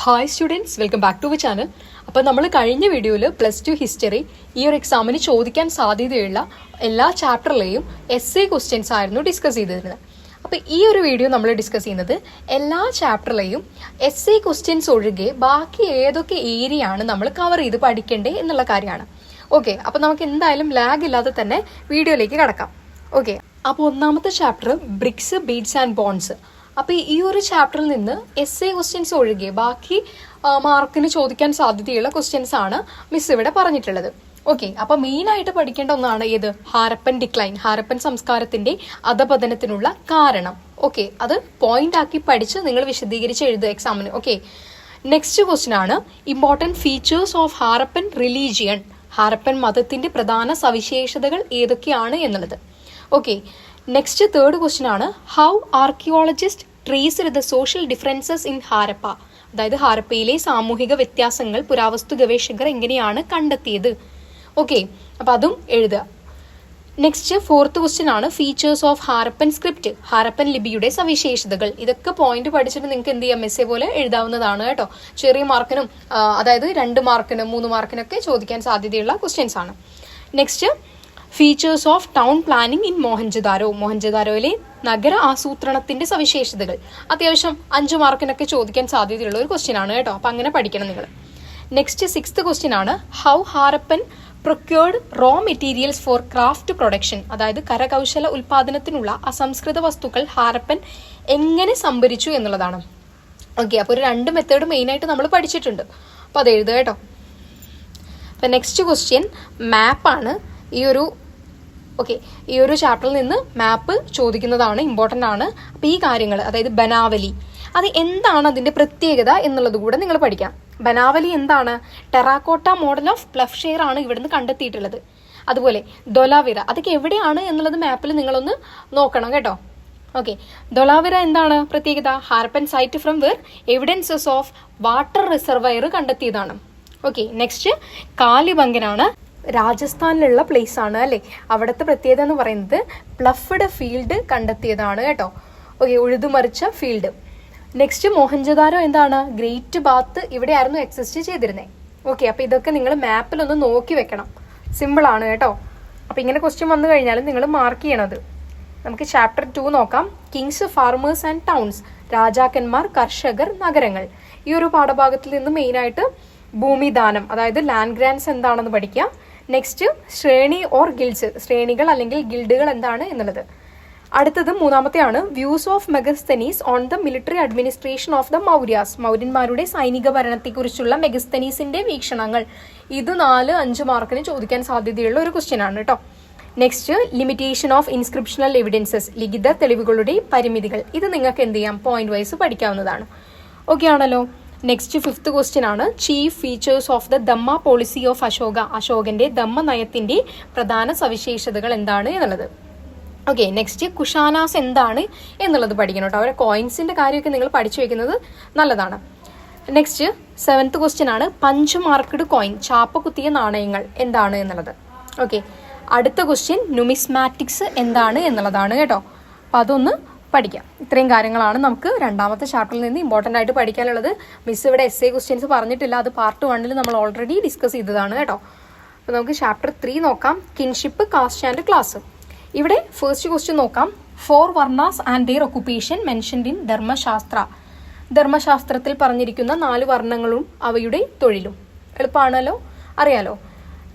Hi students, welcome back to our channel. അപ്പോൾ നമ്മൾ കഴിഞ്ഞ വീഡിയോയിൽ +2 ഹിസ്റ്ററി ഈ ഒരു എക്സാമിന് ചോദിക്കാൻ സാധ്യതയുള്ള എല്ലാ ചാപ്റ്ററിലെയും എസ് എ ക്വസ്റ്റ്യൻസ് ആയിരുന്നു ഡിസ്കസ് ചെയ്തിരുന്നത്. അപ്പോൾ ഈ ഒരു വീഡിയോ നമ്മൾ ഡിസ്കസ് ചെയ്യുന്നത് എല്ലാ ചാപ്റ്ററിലെയും എസ് എ ക്വസ്റ്റ്യൻസ് ഒഴികെ ബാക്കി ഏതൊക്കെ ഏരിയ ആണ് നമ്മൾ കവർ ചെയ്ത് പഠിക്കേണ്ടേ എന്നുള്ള കാര്യമാണ്. ഓക്കെ, അപ്പോൾ നമുക്ക് എന്തായാലും ലാഗ് ഇല്ലാതെ തന്നെ വീഡിയോയിലേക്ക് കടക്കാം. ഓക്കെ, അപ്പോൾ ഒന്നാമത്തെ chapter bricks, beads and bones. അപ്പോൾ ഈ ഒരു ചാപ്റ്ററിൽ നിന്ന് എസ് എ ക്വസ്റ്റ്യൻസ് ഒഴികെ ബാക്കി മാർക്കിന് ചോദിക്കാൻ സാധ്യതയുള്ള ക്വസ്റ്റ്യൻസ് ആണ് മിസ് ഇവിടെ പറഞ്ഞിട്ടുള്ളത്. ഓക്കെ, അപ്പോൾ മെയിനായിട്ട് പഠിക്കേണ്ട ഒന്നാണ് ഏത്? ഹാരപ്പൻ ഡിക്ലൈൻ, ഹാരപ്പൻ സംസ്കാരത്തിന്റെ അധപതനത്തിനുള്ള കാരണം. ഓക്കെ, അത് പോയിന്റ് ആക്കി പഠിച്ച് നിങ്ങൾ വിശദീകരിച്ച് എഴുതുക എക്സാമിന്. ഓക്കെ, നെക്സ്റ്റ് ക്വസ്റ്റ്യൻ ആണ് important features of Harappan religion. Harappan മതത്തിന്റെ പ്രധാന സവിശേഷതകൾ ഏതൊക്കെയാണ് എന്നുള്ളത്. ഓക്കെ, നെക്സ്റ്റ് തേർഡ് ക്വസ്റ്റ്യൻ ആണ് how archaeologist traced the social differences in Harappa. അതായത് ഹാരപ്പയിലെ സാമൂഹിക വ്യത്യാസങ്ങൾ പുരാവസ്തു ഗവേഷകർ എങ്ങനെയാണ് കണ്ടെത്തിയത്. ഓക്കെ, അപ്പൊ അതും എഴുതുക. നെക്സ്റ്റ് ഫോർത്ത് ക്വസ്റ്റ്യൻ ആണ് features of Harappan script. Harappan ലിപിയുടെ സവിശേഷതകൾ. ഇതൊക്കെ പോയിന്റ് പഠിച്ചിട്ട് നിങ്ങൾക്ക് എന്ത് ചെയ്യാം, മെസ്സേ പോലെ എഴുതാവുന്നതാണ് കേട്ടോ. ചെറിയ മാർക്കിനും അതായത് 2 മാർക്കിനും 3 മാർക്കിനൊക്കെ ചോദിക്കാൻ സാധ്യതയുള്ള ക്വസ്റ്റ്യൻസ് ആണ്. Next features of town planning in Mohenjodaro. മോഹൻജദാരോയിലെ നഗര ആസൂത്രണത്തിന്റെ സവിശേഷതകൾ. അത്യാവശ്യം 5 മാർക്കിനൊക്കെ ചോദിക്കാൻ സാധ്യതയുള്ള ഒരു ക്വസ്റ്റ്യൻ ആണ് കേട്ടോ. അപ്പൊ അങ്ങനെ പഠിക്കണം നിങ്ങൾ. നെക്സ്റ്റ് സിക്സ്ത് ക്വസ്റ്റ്യൻ ആണ് how Harappan procured raw materials for craft production. അതായത് കരകൗശല ഉൽപാദനത്തിനുള്ള അസംസ്കൃത വസ്തുക്കൾ ഹാരപ്പൻ എങ്ങനെ സംഭരിച്ചു എന്നുള്ളതാണ്. ഓക്കെ, അപ്പോൾ ഒരു 2 മെത്തേഡ് മെയിനായിട്ട് നമ്മൾ പഠിച്ചിട്ടുണ്ട്. അപ്പോൾ അത് എഴുതുക കേട്ടോ. അപ്പം നെക്സ്റ്റ് ക്വസ്റ്റ്യൻ മാപ്പാണ്. ഈ ഒരു ചാപ്റ്ററിൽ നിന്ന് മാപ്പ് ചോദിക്കുന്നതാണ്, ഇമ്പോർട്ടൻ്റ് ആണ്. അപ്പോൾ ഈ കാര്യങ്ങൾ, അതായത് ബനാവലി, അത് എന്താണ് അതിന്റെ പ്രത്യേകത എന്നുള്ളത് കൂടെ നിങ്ങൾ പഠിക്കാം. ബനാവലി എന്താണ്? ടെറാക്കോട്ട മോഡൽ ഓഫ് പ്ലഫ്ഷെയർ ആണ് ഇവിടുന്ന് കണ്ടെത്തിയിട്ടുള്ളത്. അതുപോലെ ദൊലാവിറ, അതൊക്കെ എവിടെയാണ് എന്നുള്ളത് മാപ്പിൽ നിങ്ങളൊന്ന് നോക്കണം കേട്ടോ. ഓക്കെ, ദൊലാവിറ എന്താണ് പ്രത്യേകത? Harappan site from where evidences of water reservoir കണ്ടെത്തിയതാണ്. ഓക്കെ, നെക്സ്റ്റ് കാലിബംഗനാണ്. രാജസ്ഥാനിലുള്ള പ്ലേസ് ആണ് അല്ലെ. അവിടുത്തെ പ്രത്യേകത എന്ന് പറയുന്നത് പ്ലഫ്ഡ് ഫീൽഡ് കണ്ടെത്തിയതാണ് കേട്ടോ. ഓക്കെ, ഉഴുതുമറിച്ച ഫീൽഡ്. നെക്സ്റ്റ് മോഹൻജദാരോ എന്താണ്? ഗ്രേറ്റ് ബാത്ത് ഇവിടെയായിരുന്നു എക്സിസ്റ്റ് ചെയ്തിരുന്നത്. ഓക്കെ, അപ്പൊ ഇതൊക്കെ നിങ്ങൾ മാപ്പിലൊന്ന് നോക്കി വെക്കണം. സിമ്പിൾ ആണ് കേട്ടോ. അപ്പൊ ഇങ്ങനെ ക്വസ്റ്റ്യൻ വന്നു കഴിഞ്ഞാൽ നിങ്ങൾ മാർക്ക് ചെയ്യണത്. നമുക്ക് ചാപ്റ്റർ 2 നോക്കാം. Kings, farmers and towns. രാജാക്കന്മാർ, കർഷകർ, നഗരങ്ങൾ. ഈ ഒരു പാഠഭാഗത്തിൽ നിന്ന് മെയിനായിട്ട് ഭൂമിദാനം, അതായത് ലാൻഡ് ഗ്രാൻസ് എന്താണെന്ന് പഠിക്കാം. നെക്സ്റ്റ് ശ്രേണി ഓർ ഗിൽഡ്സ്, ശ്രേണികൾ അല്ലെങ്കിൽ ഗിൽഡുകൾ എന്താണ് എന്നുള്ളത്. അടുത്തത് മൂന്നാമത്തെയാണ് views of Megasthenes on the military administration of the Mauryas. മൗര്യന്മാരുടെ സൈനിക ഭരണത്തെക്കുറിച്ചുള്ള മെഗസ്തനീസിന്റെ വീക്ഷണങ്ങൾ. ഇത് 4-5 മാർക്കിന് ചോദിക്കാൻ സാധ്യതയുള്ള ഒരു ക്വസ്റ്റ്യൻ ആണ് കേട്ടോ. Next limitation of inscriptional evidences, ലിഖിത തെളിവുകളുടെ പരിമിതികൾ. ഇത് നിങ്ങൾക്ക് എന്ത് ചെയ്യാം, പോയിന്റ് വൈസ് പഠിക്കാവുന്നതാണ്. ഓക്കെ ആണല്ലോ. നെക്സ്റ്റ് ഫിഫ്ത്ത് ക്വസ്റ്റ്യൻ ആണ് chief features of the dhamma policy of Ashoka. അശോകന്റെ ദമ്മ നയത്തിന്റെ പ്രധാന സവിശേഷതകൾ എന്താണ് എന്നുള്ളത്. ഓക്കെ, നെക്സ്റ്റ് കുഷാനാസ് എന്താണ് എന്നുള്ളത് പഠിക്കണം കേട്ടോ. അവരെ കോയിൻസിന്റെ കാര്യമൊക്കെ നിങ്ങൾ പഠിച്ചു വെക്കുന്നത് നല്ലതാണ്. നെക്സ്റ്റ് 7th ക്വസ്റ്റ്യൻ ആണ് 5 മാർക്ക്ഡ് കോയിൻ, ചാപ്പ കുത്തിയ നാണയങ്ങൾ എന്താണ് എന്നുള്ളത്. ഓക്കെ, അടുത്ത ക്വസ്റ്റ്യൻ ന്യൂമിസ്മാറ്റിക്സ് എന്താണ് എന്നുള്ളതാണ് കേട്ടോ. അപ്പം അതൊന്ന് പഠിക്കാം. ഇത്രയും കാര്യങ്ങളാണ് നമുക്ക് 2ാമത്തെ ചാപ്റ്ററിൽ നിന്ന് ഇമ്പോർട്ടൻ്റ് ആയിട്ട് പഠിക്കാനുള്ളത്. മിസ് ഇവിടെ എസ് എ ക്വസ്റ്റ്യൻസ് പറഞ്ഞിട്ടില്ല, അത് പാർട്ട് 1 നമ്മൾ ഓൾറെഡി ഡിസ്കസ് ചെയ്തതാണ് കേട്ടോ. അപ്പോൾ നമുക്ക് ചാപ്റ്റർ 3 നോക്കാം. Kinship, caste and class. ഇവിടെ ഫസ്റ്റ് ക്വസ്റ്റ്യൻ നോക്കാം. 4 varnas and their occupation mentioned in Dharmashastra. ധർമ്മശാസ്ത്രത്തിൽ പറഞ്ഞിരിക്കുന്ന 4 വർണ്ണങ്ങളും അവയുടെ തൊഴിലും. എളുപ്പമാണല്ലോ, അറിയാലോ.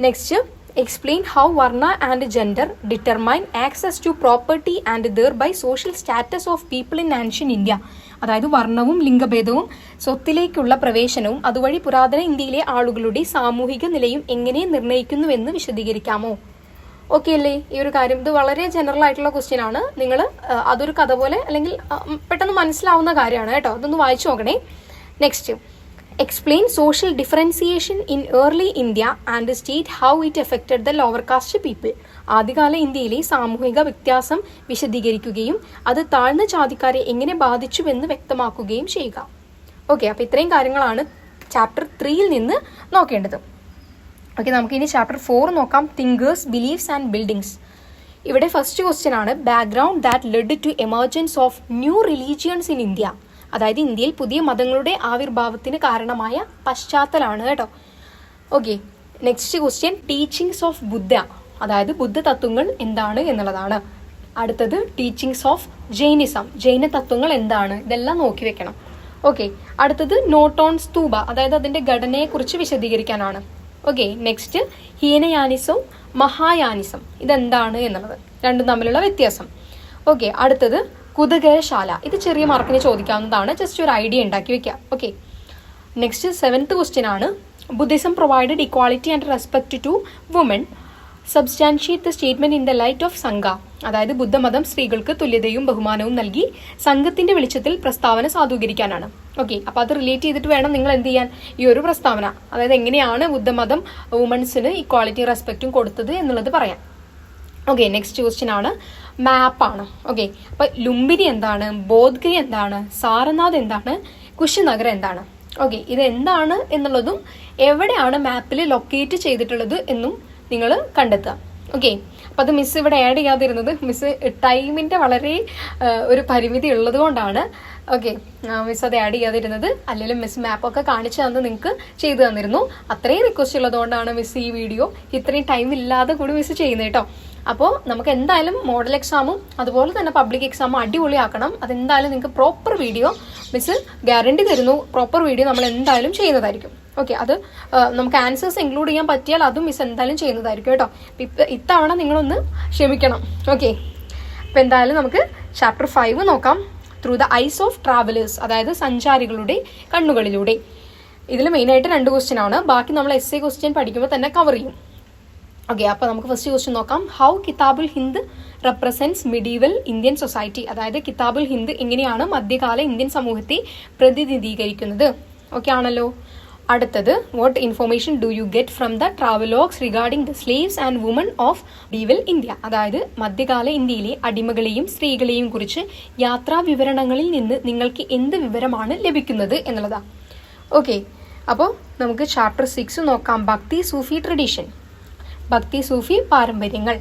Next explain how varna and gender determine access to property and thereby social status of people in ancient India. അതായത് വർണ്ണവും ലിംഗഭേദവും സ്വത്തിലേക്കുള്ള പ്രവേശനവും അതുവഴി പുരാതന ഇന്ത്യയിലെ ആളുകളുടെ സാമൂഹിക നിലയും എങ്ങനെ നിർണ്ണയിക്കുന്നുവെന്ന് വിശദീകരിക്കാമോ? ഓക്കെ അല്ലേ ഈ ഒരു കാര്യം? ഇത് വളരെ ജനറൽ ആയിട്ടുള്ള ക്വസ്റ്റ്യൻ ആണ്. നിങ്ങൾ അതൊരു കഥ പോലെ അല്ലെങ്കിൽ പെട്ടെന്ന് മനസ്സിലാവുന്ന കാര്യമാണ് കേട്ടോ. അതൊന്ന് വായിച്ചു നോക്കണേ. Next explain social differentiation in early India and state how it affected the lower caste people. ആദ്യകാല ഇന്ത്യയിലെ സാമൂഹിക വ്യത്യാസം വിശദീകരിക്കുകയും അത് താഴ്ന്ന ജാതിക്കാരെ എങ്ങനെ ബാധിച്ചുവെന്ന് വ്യക്തമാക്കുകയും ചെയ്യുക. ഓക്കെ, അപ്പോൾ ഇത്രയും കാര്യങ്ങളാണ് ചാപ്റ്റർ 3 നിന്ന് നോക്കേണ്ടത്. ഓക്കെ, നമുക്കിനി ചാപ്റ്റർ 4 നോക്കാം. Thinkers, beliefs and buildings. ഇവിടെ ഫസ്റ്റ് ക്വസ്റ്റ്യൻ ആണ് background that led to emergence of new religions in India. അതായത് ഇന്ത്യയിൽ പുതിയ മതങ്ങളുടെ ആവിർഭാവത്തിന് കാരണമായ പശ്ചാത്തലമാണ് കേട്ടോ. Okay, next question teachings of Buddha, അതായത് ബുദ്ധ തത്വങ്ങൾ എന്താണ് എന്നുള്ളതാണ്. അടുത്തത് ടീച്ചിങ്സ് ഓഫ് ജൈനിസം, ജൈന തത്വങ്ങൾ എന്താണ്, ഇതെല്ലാം നോക്കി വെക്കണം. ഓക്കെ, അടുത്തത് നോട്ട് ഓൺ സ്തൂപ, അതായത് അതിന്റെ ഘടനയെക്കുറിച്ച് വിശദീകരിക്കാനാണ്. ഓക്കെ, നെക്സ്റ്റ് ഹീനയാനിസം മഹായാനിസം, ഇതെന്താണ് എന്നുള്ളത്, രണ്ടും തമ്മിലുള്ള വ്യത്യാസം. ഓക്കെ, അടുത്തത് കുതകരശാല, ഇത് ചെറിയ മാർക്കിന് ചോദിക്കാവുന്നതാണ്, ജസ്റ്റ് ഒരു ഐഡിയ ഉണ്ടാക്കി വെക്കുക. ഓക്കെ, നെക്സ്റ്റ് 7th ക്വസ്റ്റ്യൻ ആണ് Buddhism provided equality and respect to woman, substantiate the statement in the light of Sangha, അതായത് ബുദ്ധമതം സ്ത്രീകൾക്ക് തുല്യതയും ബഹുമാനവും നൽകി സംഘത്തിന്റെ വെളിച്ചത്തിൽ പ്രസ്താവന സാധൂകരിക്കാനാണ്. ഓക്കെ, അപ്പൊ അത് റിലേറ്റ് ചെയ്തിട്ട് വേണം നിങ്ങൾ എന്ത് ചെയ്യാൻ, ഈ ഒരു പ്രസ്താവന, അതായത് എങ്ങനെയാണ് ബുദ്ധമതം വുമൻസിന് ഇക്വാളിറ്റി റെസ്പെക്റ്റും കൊടുത്തത് എന്നുള്ളത് പറയാം. ഓക്കെ, നെക്സ്റ്റ് ക്വസ്റ്റ്യൻ ആണ് മാപ്പാണ്. ഓക്കെ, അപ്പൊ ലുംബിനി എന്താണ്, ബോധ്ഗയ എന്താണ്, സാരനാഥ് എന്താണ്, കുശിനഗർ എന്താണ്. ഓക്കെ, ഇത് എന്താണ് എന്നുള്ളതും എവിടെയാണ് മാപ്പിൽ ലൊക്കേറ്റ് ചെയ്തിട്ടുള്ളത് എന്നും നിങ്ങൾ കണ്ടെത്തുക. ഓക്കെ, അപ്പൊ അത് മിസ് ഇവിടെ ആഡ് ചെയ്യാതിരുന്നത് മിസ് ടൈമിന്റെ വളരെ ഒരു പരിമിതി ഉള്ളത് കൊണ്ടാണ്. ഓക്കെ, മിസ് അത് ആഡ് ചെയ്യാതിരുന്നത്, അല്ലെങ്കിൽ മിസ് മാപ്പൊക്കെ കാണിച്ചു തന്ന് നിങ്ങൾക്ക് ചെയ്തു തന്നിരുന്നു. അത്രയും റിക്വസ്റ്റ് ഉള്ളതുകൊണ്ടാണ് മിസ് ഈ വീഡിയോ ഇത്രയും ടൈം ഇല്ലാതെ കൂടി മിസ് ചെയ്യുന്നത് കേട്ടോ. അപ്പോൾ നമുക്ക് എന്തായാലും മോഡൽ എക്സാമും അതുപോലെ തന്നെ പബ്ലിക് എക്സാമും അടിപൊളിയാക്കണം. അതെന്തായാലും നിങ്ങൾക്ക് പ്രോപ്പർ വീഡിയോ മിസ് ഗ്യാരണ്ടി തരുന്നു, പ്രോപ്പർ വീഡിയോ നമ്മൾ എന്തായാലും ചെയ്യുന്നതായിരിക്കും. ഓക്കെ, അത് നമുക്ക് ആൻസേഴ്സ് ഇൻക്ലൂഡ് ചെയ്യാൻ പറ്റിയാൽ അതും മിസ് എന്തായാലും ചെയ്യുന്നതായിരിക്കും കേട്ടോ. ഇത്തവണ നിങ്ങളൊന്ന് ക്ഷമിക്കണം. ഓക്കെ, അപ്പം എന്തായാലും നമുക്ക് ചാപ്റ്റർ 5 നോക്കാം. Through the ice of travellers, അതായത് സഞ്ചാരികളുടെ കണ്ണുകളിലൂടെ. ഇതിൽ മെയിനായിട്ട് 2 ക്വസ്റ്റ്യൻ ആണ്, ബാക്കി നമ്മൾ എസ് എ ക്വസ്റ്റ്യൻ പഠിക്കുമ്പോൾ തന്നെ കവർ ചെയ്യും. ഓക്കെ, അപ്പോൾ നമുക്ക് ഫസ്റ്റ് ക്വസ്റ്റ്യൻ നോക്കാം. How Kitabul Hind represents medieval Indian society, അതായത് കിതാബുൽ ഹിന്ദ് എങ്ങനെയാണ് മധ്യകാല ഇന്ത്യൻ സമൂഹത്തെ പ്രതിനിധീകരിക്കുന്നത്. ഓക്കെ ആണല്ലോ. അടുത്തത് what information do you get from the travelogues regarding the slaves and woman of medieval India, അതായത് മധ്യകാല ഇന്ത്യയിലെ അടിമകളെയും സ്ത്രീകളെയും കുറിച്ച് യാത്രാ വിവരണങ്ങളിൽ നിന്ന് നിങ്ങൾക്ക് എന്ത് വിവരമാണ് ലഭിക്കുന്നത് എന്നുള്ളതാണ്. ഓക്കെ, അപ്പോൾ നമുക്ക് ചാപ്റ്റർ 6 നോക്കാം. ഭക്തി സൂഫി ട്രഡീഷൻ, ഭക്തി സൂഫി പാരമ്പര്യങ്ങൾ.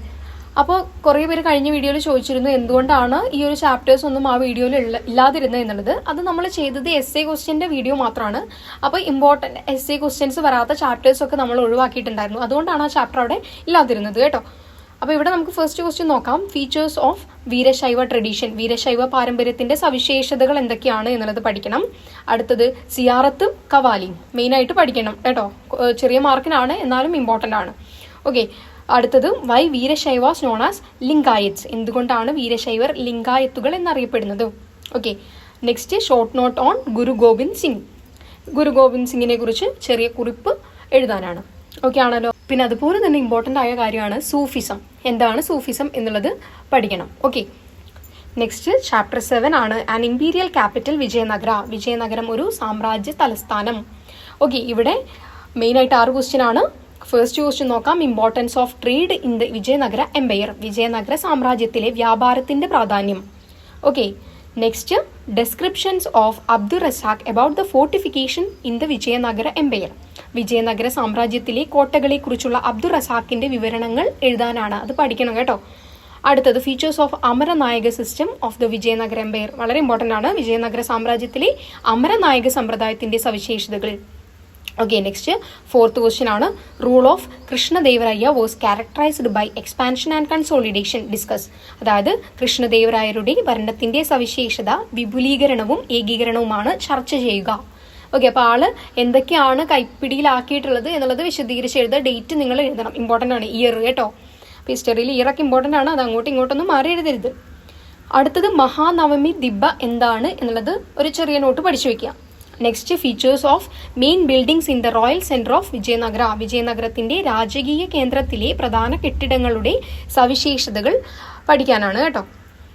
അപ്പോൾ കുറേ പേര് കഴിഞ്ഞ വീഡിയോയിൽ ചോദിച്ചിരുന്നു എന്തുകൊണ്ടാണ് ഈ ഒരു ചാപ്റ്റേഴ്സ് ഒന്നും ആ വീഡിയോയിൽ ഇല്ലാതിരുന്നത് എന്നുള്ളത്. അത് നമ്മൾ ചെയ്തത് എസ് എ ക്വസ്റ്റ്യൻ്റെ വീഡിയോ മാത്രമാണ്. അപ്പോൾ ഇമ്പോർട്ടൻറ്റ് എസ് എ ക്വസ്റ്റ്യൻസ് വരാത്ത ചാപ്റ്റേഴ്സ് ഒക്കെ നമ്മൾ ഒഴിവാക്കിയിട്ടുണ്ടായിരുന്നു, അതുകൊണ്ടാണ് ആ ചാപ്റ്റർ അവിടെ ഇല്ലാതിരുന്നത് കേട്ടോ. അപ്പോൾ ഇവിടെ നമുക്ക് ഫസ്റ്റ് ക്വസ്റ്റ്യൻ നോക്കാം. Features of Veerashaiva tradition, Veerashaiva പാരമ്പര്യത്തിന്റെ സവിശേഷതകൾ എന്തൊക്കെയാണ് എന്നുള്ളത് പഠിക്കണം. അടുത്തത് സിയാറത്തും കവാലിയും മെയിനായിട്ട് പഠിക്കണം കേട്ടോ. ചെറിയ മാർക്കിനാണ് എന്നാലും ഇമ്പോർട്ടൻ്റ് ആണ്. ഓക്കെ, അടുത്തത് why Virashaivas known as Lingayats, എന്തുകൊണ്ടാണ് വീരശൈവർ ലിംഗായത്തുകൾ എന്നറിയപ്പെടുന്നത്. Okay, next short note on Guru Gobind Singh, Guru Gobind സിംഗിനെ കുറിച്ച് ചെറിയ കുറിപ്പ് എഴുതാനാണ്. ഓക്കെ ആണല്ലോ. പിന്നെ അതുപോലെ തന്നെ ഇമ്പോർട്ടൻ്റ് ആയ കാര്യമാണ് സൂഫിസം, എന്താണ് സൂഫിസം എന്നുള്ളത് പഠിക്കണം. ഓക്കെ, നെക്സ്റ്റ് ചാപ്റ്റർ 7 ആണ് an imperial capital Vijayanagara, Vijayanagaram ഒരു സാമ്രാജ്യ തലസ്ഥാനം. ഓക്കെ, ഇവിടെ മെയിനായിട്ട് 6 ക്വസ്റ്റ്യൻ ആണ്. ഫസ്റ്റ് ക്വസ്റ്റ്യൻ നോക്കാം. Importance of trade in the Vijayanagara empire, Vijayanagara സാമ്രാജ്യത്തിലെ വ്യാപാരത്തിന്റെ പ്രാധാന്യം. Okay, next descriptions of Abdul Razzaq about the fortification in the Vijayanagara empire, Vijayanagara സാമ്രാജ്യത്തിലെ കോട്ടകളെ കുറിച്ചുള്ള അബ്ദുൾ റസാഖിന്റെ വിവരണങ്ങൾ എഴുതാനാണ്, അത് പഠിക്കണം കേട്ടോ. അടുത്തത് features of Amaranayaka system of the Vijayanagara empire, വളരെ ഇമ്പോർട്ടൻ്റ് ആണ്. വിജയനഗര സാമ്രാജ്യത്തിലെ അമരനായക സമ്പ്രദായത്തിന്റെ സവിശേഷതകൾ. ഓക്കെ, നെക്സ്റ്റ് 4th ക്വസ്റ്റ്യൻ ആണ്. Rule of Krishnadevaraya was characterised by expansion and consolidation, discuss, അതായത് കൃഷ്ണദേവരായരുടെ ഭരണത്തിന്റെ സവിശേഷത വിപുലീകരണവും ഏകീകരണവുമാണ് ചർച്ച ചെയ്യുക. ഓക്കെ, അപ്പോൾ ആള് എന്തൊക്കെയാണ് കൈപ്പിടിയിലാക്കിയിട്ടുള്ളത് എന്നുള്ളത് വിശദീകരിച്ച് എഴുതുക. ഡേറ്റ് നിങ്ങൾ എഴുതണം, ഇമ്പോർട്ടൻ്റ് ആണ്. ഇയർ കേട്ടോ. അപ്പോൾ ഹിസ്റ്ററിയിൽ ഇയറൊക്കെ ഇമ്പോർട്ടൻ്റ് ആണ്, അത് അങ്ങോട്ടും ഇങ്ങോട്ടൊന്നും മാറി എഴുതരുത്. അടുത്തത് മഹാനവമി ദിബ്ബ എന്താണ് എന്നുള്ളത് ഒരു ചെറിയ നോട്ട് പഠിച്ചു വെക്കുക. Next features of main buildings in the royal centre of Vijayanagara, വിജയനഗരത്തിന്റെ രാജകീയ കേന്ദ്രത്തിലെ പ്രധാന കെട്ടിടങ്ങളുടെ സവിശേഷതകൾ പഠിക്കാനാണ് കേട്ടോ.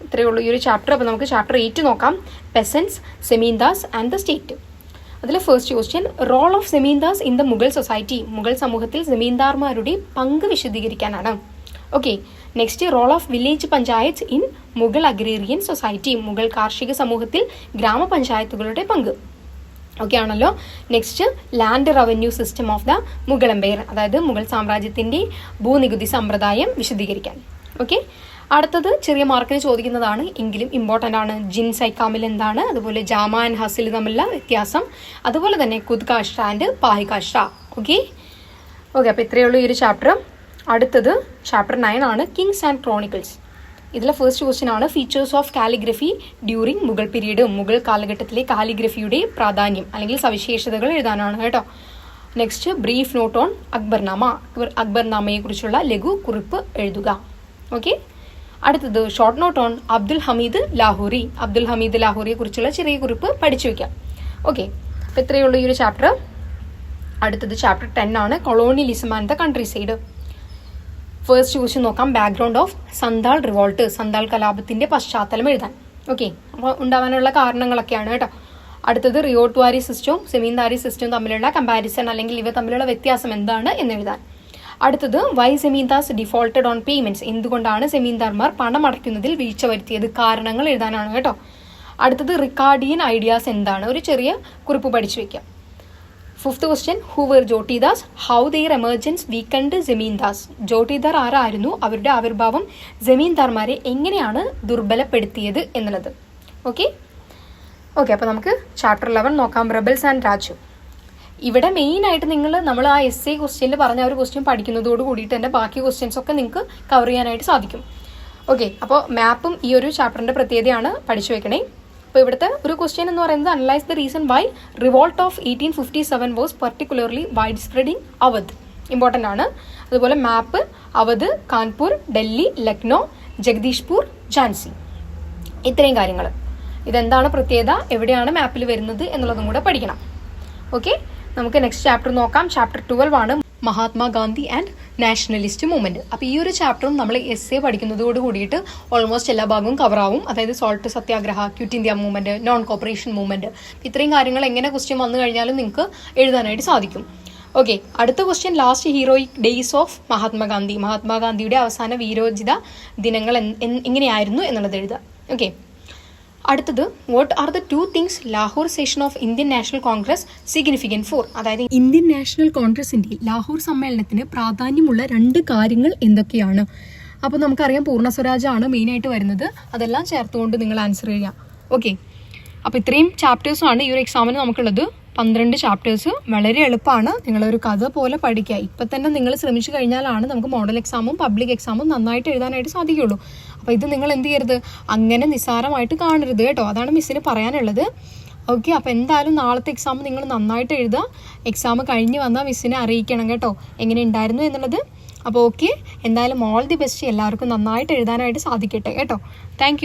ഇത്രയേ ഉള്ളൂ ഈ ഒരു ചാപ്റ്റർ. അപ്പോൾ നമുക്ക് ചാപ്റ്റർ 8 നോക്കാം. Peasants, zamindars and the state. അതിൽ first question role of zamindars in the Mughal society, Mughal സമൂഹത്തിൽ സെമീന്ദാർമാരുടെ പങ്ക് വിശദീകരിക്കാനാണ്. Okay, next role of village panchayat in Mughal agrarian society, Mughal കാർഷിക സമൂഹത്തിൽ ഗ്രാമപഞ്ചായത്തുകളുടെ പങ്ക്. ഓക്കെ ആണല്ലോ. Next land revenue system of the Mughal empire, അതായത് മുഗൾ സാമ്രാജ്യത്തിന്റെ ഭൂനികുതി സമ്പ്രദായം വിശദീകരിക്കാൻ. ഓക്കെ, അടുത്തത് ചെറിയ മാർക്കിന് ചോദിക്കുന്നതാണ് എങ്കിലും ഇമ്പോർട്ടൻ്റ് ആണ്. ജിൻ സൈക്കാമിൽ എന്താണ്, അതുപോലെ ജാമ ആൻഡ് ഹസിൽ തമ്മിലുള്ള വ്യത്യാസം, അതുപോലെ തന്നെ ഖുദ് കാ ഇഷ്റ ആൻഡ് പാഹി കാ ഇഷ്റ. ഓക്കെ അപ്പോൾ ഇത്രയേ ഉള്ളൂ ഈ ഒരു ചാപ്റ്റർ. അടുത്തത് ചാപ്റ്റർ 9 ആണ്, കിങ്സ് ആൻഡ് ക്രോണിക്കിൾസ്. ഇതിലെ ഫസ്റ്റ് ക്വസ്റ്റ്യൻ ആണ് features of calligraphy during Mughal period. Mughal കാലഘട്ടത്തിലെ കാലിഗ്രഫിയുടെ പ്രാധാന്യം അല്ലെങ്കിൽ സവിശേഷതകൾ എഴുതാനാണ് കേട്ടോ. Next brief note on Akbarnama. അക്ബർനാമയെ കുറിച്ചുള്ള ലഘു കുറിപ്പ് എഴുതുക. ഓക്കെ. അടുത്തത് short note on Abdul Hamid Lahori. Abdul Hamid ലാഹോറിയെ കുറിച്ചുള്ള ചെറിയ കുറിപ്പ് പഠിച്ചു വയ്ക്കാം. ഓക്കെ, അപ്പോൾ ഇത്രയേ ഉള്ളൂ ഈ ഒരു ചാപ്റ്റർ. അടുത്തത് ചാപ്റ്റർ 10 ആണ്, colonialism and the countryside. First question നോക്കാം, background of Santhal revolt. Santhal കലാപത്തിന്റെ പശ്ചാത്തലം എഴുതാൻ. ഓക്കെ, അപ്പോൾ ഉണ്ടാവാനുള്ള കാരണങ്ങളൊക്കെയാണ് കേട്ടോ. അടുത്തത് റിയോട്ട്വാരി സിസ്റ്റവും സെമീന്ദാരി സിസ്റ്റവും തമ്മിലുള്ള കമ്പാരിസൺ അല്ലെങ്കിൽ ഇവ തമ്മിലുള്ള വ്യത്യാസം എന്താണ് എന്ന് എഴുതാൻ. അടുത്തത് വൈ സെമീന്ദാസ് ഡിഫോൾട്ടഡ് ഓൺ പേയ്മെന്റ്സ്. എന്തുകൊണ്ടാണ് സെമീന്ദാർമാർ പണം അടയ്ക്കുന്നതിൽ വീഴ്ച വരുത്തിയത്, കാരണങ്ങൾ എഴുതാനാണ് കേട്ടോ. അടുത്തത് റിക്കാർഡിയൻ ഐഡിയാസ് എന്താണ്, ഒരു ചെറിയ കുറിപ്പ് പഠിച്ചു വെക്കാം. Fifth question, who were jotedars, how their emergence weakened zamindars. Jotedar ആരായിരുന്നു, അവരുടെ ആവിർഭാവം ജമീന്ദാർമാരെ എങ്ങനെയാണ് ദുർബലപ്പെടുത്തിയത് എന്നുള്ളത്. ഓക്കെ, അപ്പോൾ നമുക്ക് ചാപ്റ്റർ 11 നോക്കാം, റബൽസ് ആൻഡ് രാജു. ഇവിടെ മെയിനായിട്ട് നമ്മൾ ആ എസ് എ ക്വസ്റ്റ്യനിൽ പറഞ്ഞ ഒരു ക്വസ്റ്റ്യൻ പഠിക്കുന്നതോട് കൂടിയിട്ട് തന്നെ ബാക്കി ക്വസ്റ്റ്യൻസ് ഒക്കെ നിങ്ങൾക്ക് കവർ ചെയ്യാനായിട്ട് സാധിക്കും. ഓക്കെ, അപ്പോൾ മാപ്പും ഈ ഒരു ചാപ്റ്ററിന്റെ പ്രത്യേകതയാണ്, പഠിച്ചു വെക്കണേ. അപ്പോൾ ഇവിടുത്തെ ഒരു ക്വസ്റ്റ്യൻ എന്ന് പറയുന്നത് analyse the reason why revolt of 1857 was particularly wide spread in Awadh. Important ആണ്. അതുപോലെ മാപ്പ് അവധ്, കാൺപൂർ, ഡൽഹി, ലക്നോ, ജഗദീഷ്പൂർ, ഝാൻസി, ഇത്രയും കാര്യങ്ങൾ. ഇതെന്താണ് പ്രത്യേകത, എവിടെയാണ് മാപ്പിൽ വരുന്നത് എന്നുള്ളതും കൂടെ പഠിക്കണം. ഓക്കെ, നമുക്ക് നെക്സ്റ്റ് ചാപ്റ്റർ നോക്കാം. ചാപ്റ്റർ 12 ആണ്, മഹാത്മാഗാന്ധി ആൻഡ് നാഷണലിസ്റ്റ് മൂവ്മെന്റ്. അപ്പോൾ ഈ ഒരു ചാപ്റ്ററും നമ്മൾ എസ് എ പഠിക്കുന്നതോട് കൂടിയിട്ട് ഓൾമോസ്റ്റ് എല്ലാ ഭാഗവും കവർ ആവും. അതായത് salt satyagraha, quit India movement, non cooperation movement, ഇത്രയും കാര്യങ്ങൾ എങ്ങനെ ക്വസ്റ്റ്യൻ വന്നു കഴിഞ്ഞാലും നിങ്ങൾക്ക് എഴുതാനായിട്ട് സാധിക്കും. ഓക്കെ, അടുത്ത question, last heroic days of Mahatma Gandhi. മഹാത്മാഗാന്ധിയുടെ അവസാന വീരോചിത ദിനങ്ങൾ എങ്ങനെയായിരുന്നു എന്നുള്ളത് എഴുതുക. ഓക്കെ, അടുത്തത് what are the 2 things Lahore session of Indian national Congress significant four. അതായത് ഇന്ത്യൻ നാഷണൽ കോൺഗ്രസിന്റെ ലാഹോർ സമ്മേളനത്തിന് പ്രാധാന്യമുള്ള 2 കാര്യങ്ങൾ എന്തൊക്കെയാണ്. അപ്പോൾ നമുക്കറിയാം പൂർണ്ണ സ്വരാജാണ് മെയിനായിട്ട് വരുന്നത്. അതെല്ലാം ചേർത്തുകൊണ്ട് നിങ്ങൾ ആൻസർ ചെയ്യാം. ഓക്കെ, അപ്പോൾ ഇത്രയും ചാപ്റ്റേഴ്സാണ് ഈ ഒരു എക്സാമിന് നമുക്കുള്ളത്. 12 ചാപ്റ്റേഴ്സ്. വളരെ എളുപ്പമാണ്, നിങ്ങളൊരു കഥ പോലെ പഠിക്കുക. ഇപ്പം തന്നെ നിങ്ങൾ ശ്രമിച്ചു കഴിഞ്ഞാലാണ് നമുക്ക് മോഡൽ എക്സാമും പബ്ലിക് എക്സാമും നന്നായിട്ട് എഴുതാനായിട്ട് സാധിക്കുള്ളൂ. അപ്പോൾ ഇത് നിങ്ങൾ എന്ത് ചെയ്യരുത്, അങ്ങനെ നിസ്സാരമായിട്ട് കാണരുത് കേട്ടോ. അതാണ് മിസ്സിന് പറയാനുള്ളത്. ഓക്കെ, അപ്പോൾ എന്തായാലും നാളത്തെ എക്സാം നിങ്ങൾ നന്നായിട്ട് എഴുതുക. എക്സാം കഴിഞ്ഞ് വന്നാൽ മിസ്സിനെ അറിയിക്കണം കേട്ടോ എങ്ങനെ ഉണ്ടായിരുന്നു എന്നുള്ളത്. അപ്പോൾ ഓക്കെ, എന്തായാലും ഓൾ ദി ബെസ്റ്റ്. എല്ലാവർക്കും നന്നായിട്ട് എഴുതാനായിട്ട് സാധിക്കട്ടെ കേട്ടോ. താങ്ക്